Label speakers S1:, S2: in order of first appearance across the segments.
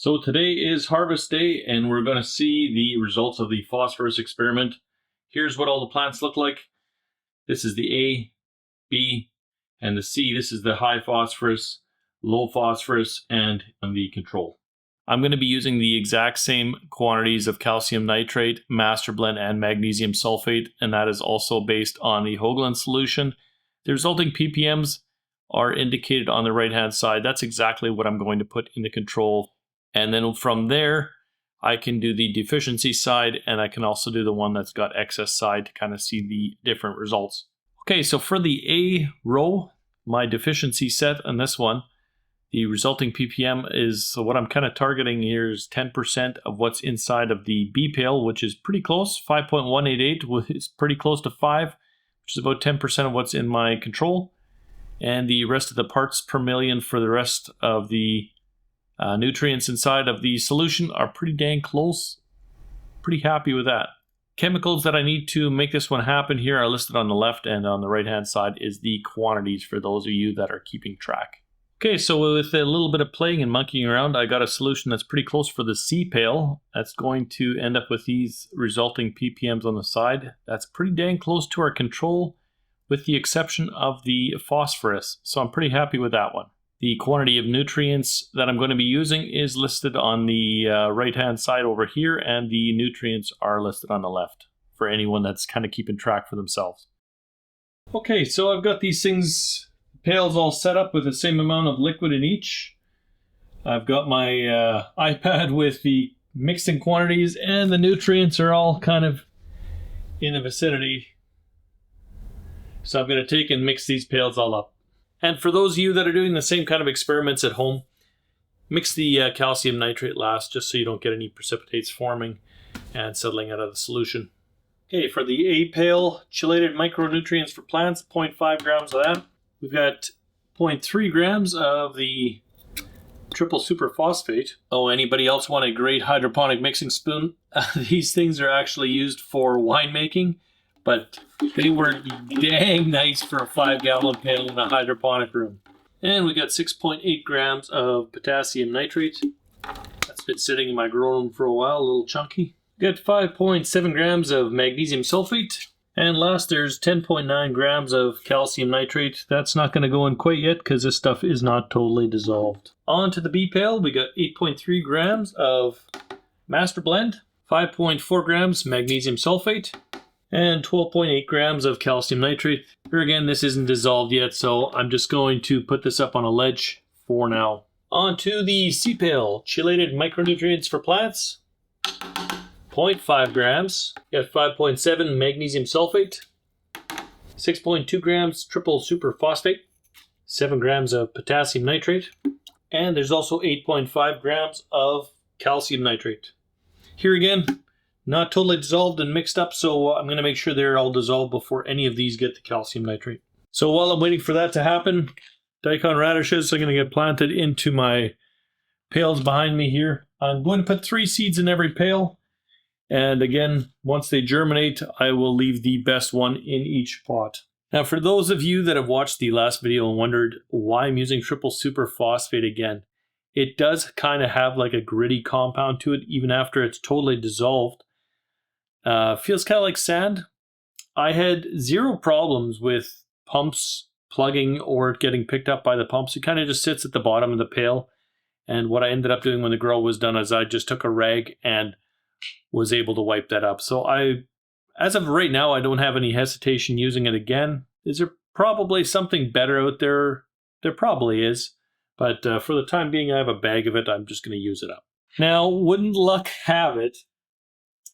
S1: So today is harvest day and we're going to see the results of the phosphorus experiment. Here's what all the plants look like. This is the A, B, and the C. This is the high phosphorus, low phosphorus, and the control. I'm going to be using the exact same quantities of calcium nitrate, master blend, and magnesium sulfate, and that is also based on the Hoagland solution. The resulting ppms are indicated on the right hand side. That's exactly what I'm going to put in the control. And then from there, I can do the deficiency side, and I can also do the one that's got excess side to kind of see the different results. Okay, so for the A row, my deficiency set on this one, the resulting ppm is, so what I'm kind of targeting here is 10% of what's inside of the B pail, which is pretty close. 5.188 is pretty close to 5, which is about 10% of what's in my control. And the rest of the parts per million for the rest of the nutrients inside of the solution are pretty dang close. Pretty happy with that. Chemicals that I need to make this one happen here are listed on the left, and on the right hand side is the quantities for those of you that are keeping track. Okay, so with a little bit of playing and monkeying around, I got a solution that's pretty close for the C pail. That's going to end up with these resulting ppms on the side. That's pretty dang close to our control, with the exception of the phosphorus. So I'm pretty happy with that one. The quantity of nutrients that I'm going to be using is listed on the right-hand side over here, and the nutrients are listed on the left for anyone that's kind of keeping track for themselves. Okay, so I've got these things, pails all set up with the same amount of liquid in each. I've got my iPad with the mixing quantities, and the nutrients are all kind of in the vicinity. So I'm going to take and mix these pails all up. And for those of you that are doing the same kind of experiments at home, mix the calcium nitrate last, just so you don't get any precipitates forming and settling out of the solution. Okay, for the A pail, chelated micronutrients for plants, 0.5 grams of that. We've got 0.3 grams of the triple superphosphate. Oh, anybody else want a great hydroponic mixing spoon? These things are actually used for winemaking, but they were dang nice for a 5-gallon pail in a hydroponic room. And we got 6.8 grams of potassium nitrate. That's been sitting in my grow room for a while, a little chunky. Got 5.7 grams of magnesium sulfate. And last, there's 10.9 grams of calcium nitrate. That's not going to go in quite yet because this stuff is not totally dissolved. On to the B pail, we got 8.3 grams of master blend, 5.4 grams magnesium sulfate, and 12.8 grams of calcium nitrate. Here again, this isn't dissolved yet, so I'm just going to put this up on a ledge for now. On to the C pail, chelated micronutrients for plants, 0.5 grams. Got 5.7 magnesium sulfate, 6.2 grams triple superphosphate, 7 grams of potassium nitrate, and there's also 8.5 grams of calcium nitrate. Here again, not totally dissolved and mixed up, so I'm going to make sure they're all dissolved before any of these get the calcium nitrate. So while I'm waiting for that to happen, Daikon radishes are going to get planted into my pails behind me here. I'm going to put 3 seeds in every pail. And again, once they germinate, I will leave the best one in each pot. Now, for those of you that have watched the last video and wondered why I'm using triple superphosphate again, it does kind of have like a gritty compound to it, even after it's totally dissolved. Feels kind of like sand. I had 0 problems with pumps plugging or it getting picked up by the pumps. It kind of just sits at the bottom of the pail. And what I ended up doing when the grow was done is I just took a rag and was able to wipe that up. So as of right now, I don't have any hesitation using it again. Is there probably something better out there? There probably is. But for the time being, I have a bag of it. I'm just going to use it up. Now, wouldn't luck have it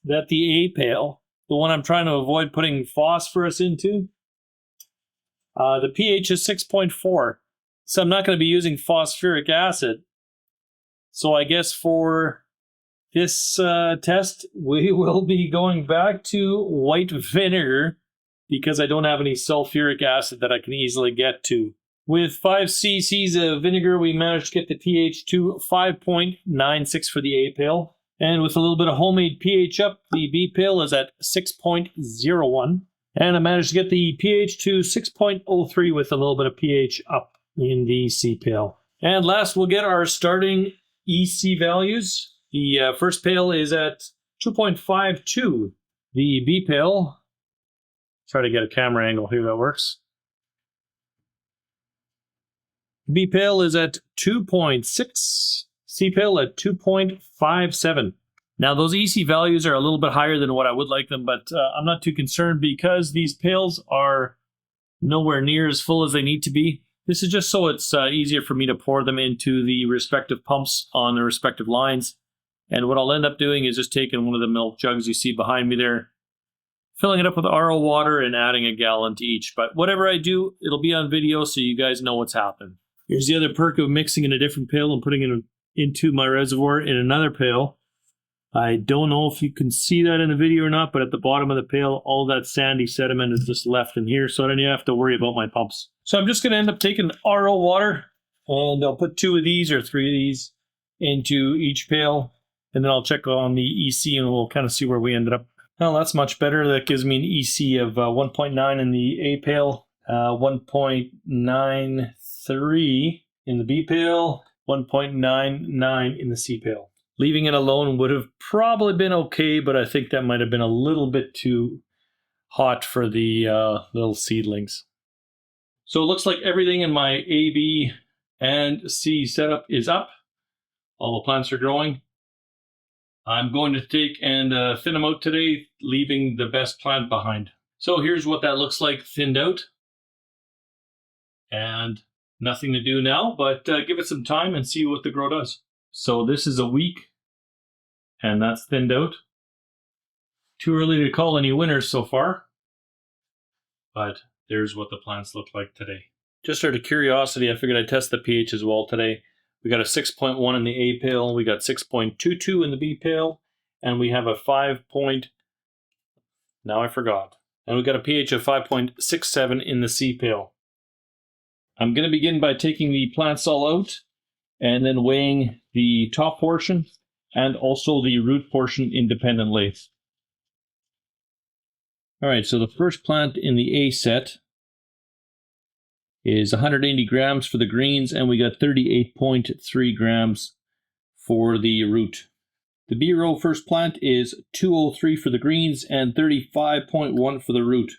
S1: that the A pail, the one I'm trying to avoid putting phosphorus into, the pH is 6.4. So I'm not going to be using phosphoric acid. So I guess for this test, we will be going back to white vinegar because I don't have any sulfuric acid that I can easily get to. With 5 cc's of vinegar, we managed to get the pH to 5.96 for the A pail. And with a little bit of homemade pH up, the B pail is at 6.01. And I managed to get the pH to 6.03 with a little bit of pH up in the C pail. And last, we'll get our starting EC values. The first pail is at 2.52. The B pail, try to get a camera angle here that works. B pail is at 2.6. C pail at 2.57. Now those EC values are a little bit higher than what I would like them, but I'm not too concerned because these pails are nowhere near as full as they need to be. This is just so it's easier for me to pour them into the respective pumps on the respective lines. And what I'll end up doing is just taking one of the milk jugs you see behind me there, filling it up with RO water and adding a gallon to each. But whatever I do, it'll be on video so you guys know what's happened. Here's the other perk of mixing in a different pail and putting it into my reservoir in another pail. I don't know if you can see that in the video or not, but at the bottom of the pail, all that sandy sediment is just left in here, so I don't even have to worry about my pumps. So I'm just going to end up taking RO water, and I'll put 2 of these or 3 of these into each pail, and then I'll check on the EC and we'll kind of see where we ended up. Well, that's much better. That gives me an EC of 1.9 in the A pail, 1.93 in the B pail, 1.99 in the C pail. Leaving it alone would have probably been okay, but I think that might have been a little bit too hot for the little seedlings. So it looks like everything in my A, B, and C setup is up. All the plants are growing. I'm going to take and thin them out today, leaving the best plant behind. So here's what that looks like thinned out. And nothing to do now, but give it some time and see what the grow does. So this is a week, and that's thinned out. Too early to call any winners so far, but there's what the plants look like today. Just out of curiosity, I figured I'd test the pH as well today. We got a 6.1 in the A pail, we got 6.22 in the B pail, and we have a 5. Now I forgot. And we got a pH of 5.67 in the C pail. I'm going to begin by taking the plants all out and then weighing the top portion and also the root portion independently. All right, so the first plant in the A set is 180 grams for the greens, and we got 38.3 grams for the root. The B row first plant is 203 for the greens and 35.1 for the root.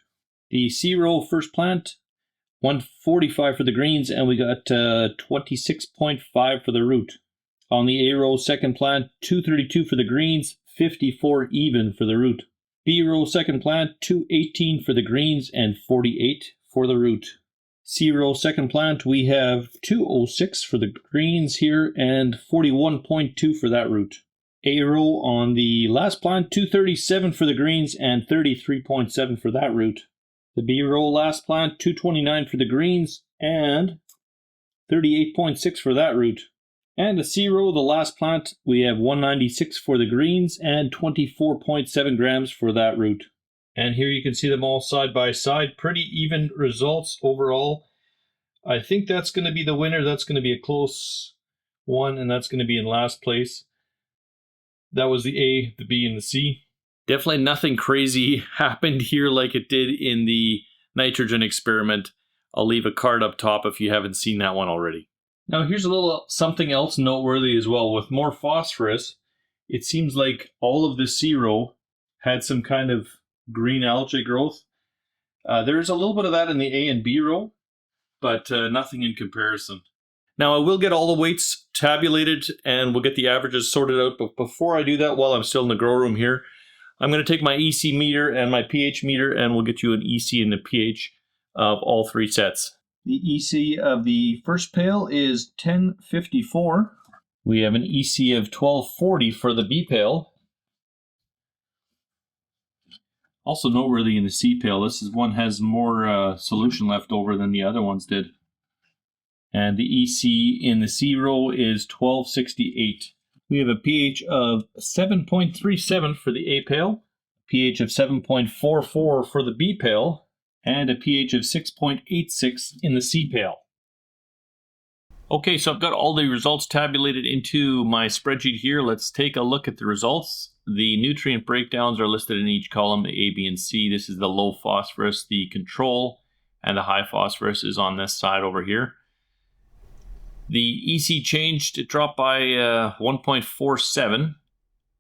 S1: The C row first plant, 145 for the greens, and we got 26.5 for the root. On the A row second plant, 232 for the greens, 54 even for the root. B row second plant, 218 for the greens and 48 for the root. C row second plant, we have 206 for the greens here and 41.2 for that root. A row on the last plant, 237 for the greens and 33.7 for that root. The B row last plant, 229 for the greens and 38.6 for that root. And the C row, the last plant, we have 196 for the greens and 24.7 grams for that root. And here you can see them all side by side. Pretty even results overall. I think that's going to be the winner. That's going to be a close one, and that's going to be in last place. That was the A, the B, and the C. Definitely nothing crazy happened here like it did in the nitrogen experiment. I'll leave a card up top if you haven't seen that one already. Now here's a little something else noteworthy as well. With more phosphorus, it seems like all of the C row had some kind of green algae growth. There's a little bit of that in the A and B row, but nothing in comparison. Now I will get all the weights tabulated and we'll get the averages sorted out, but before I do that, while I'm still in the grow room here, I'm going to take my EC meter and my pH meter and we'll get you an EC and the pH of all 3 sets. The EC of the first pail is 1054. We have an EC of 1240 for the B pail. Also noteworthy in the C pail, this is one has more solution left over than the other ones did. And the EC in the C row is 1268. We have a pH of 7.37 for the A pail, pH of 7.44 for the B pail, and a pH of 6.86 in the C pail. Okay, so I've got all the results tabulated into my spreadsheet here. Let's take a look at the results. The nutrient breakdowns are listed in each column, the A, B, and C. This is the low phosphorus, the control, and the high phosphorus is on this side over here. The EC changed, it dropped by 1.47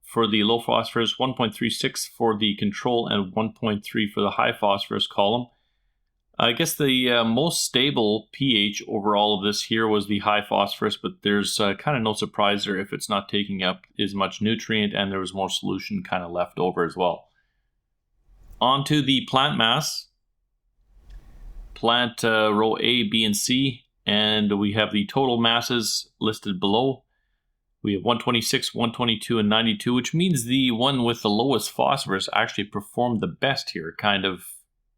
S1: for the low phosphorus, 1.36 for the control, and 1.3 for the high phosphorus column. I guess the most stable pH over all of this here was the high phosphorus, but there's kind of no surprise there if it's not taking up as much nutrient, and there was more solution kind of left over as well. On to the plant mass. Plant row A, B, and C, and we have the total masses listed below. We have 126, 122, and 92, which means the one with the lowest phosphorus actually performed the best here, kind of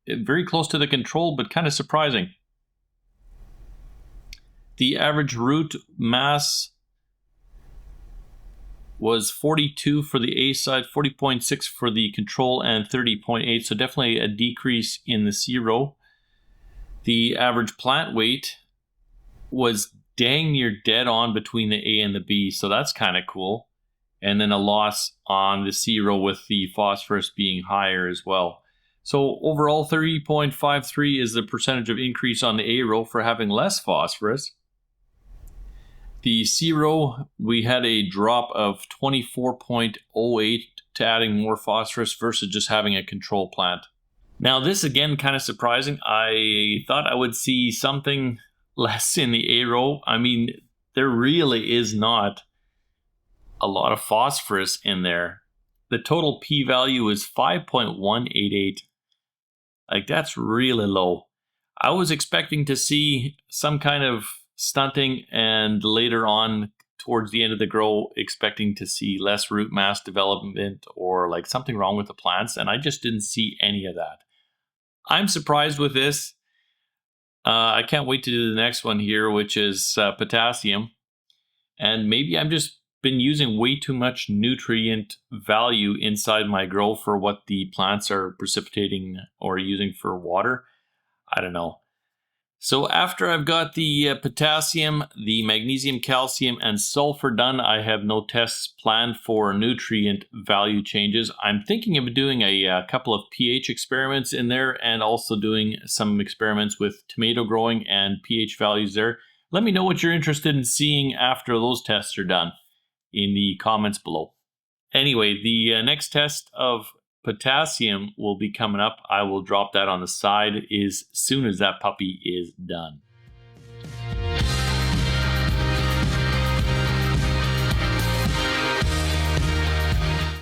S1: very close to the control, but kind of surprising. The average root mass was 42 for the A side, 40.6 for the control, and 30.8, so definitely a decrease in the C row. The average plant weight was dang near dead on between the A and the B, so that's kind of cool. And then a loss on the C row with the phosphorus being higher as well. So overall, 30.53 is the percentage of increase on the A row for having less phosphorus. The C row, we had a drop of 24.08 to adding more phosphorus versus just having a control plant. Now this again kind of surprising. I thought I would see something less in the A row. I mean, there really is not a lot of phosphorus in there. The total p-value is 5.188. Like, that's really low. I was expecting to see some kind of stunting, and later on towards the end of the grow expecting to see less root mass development or like something wrong with the plants, and I just didn't see any of that. I'm surprised with this. I can't wait to do the next one here, which is potassium. And maybe I'm just been using way too much nutrient value inside my grow for what the plants are precipitating or using for water. I don't know. So after I've got the potassium, the magnesium, calcium, and sulfur done, I have no tests planned for nutrient value changes. I'm thinking of doing a couple of pH experiments in there, and also doing some experiments with tomato growing and pH values there. Let me know what you're interested in seeing after those tests are done in the comments below. Anyway, the next test of potassium will be coming up. I will drop that on the side as soon as that puppy is done.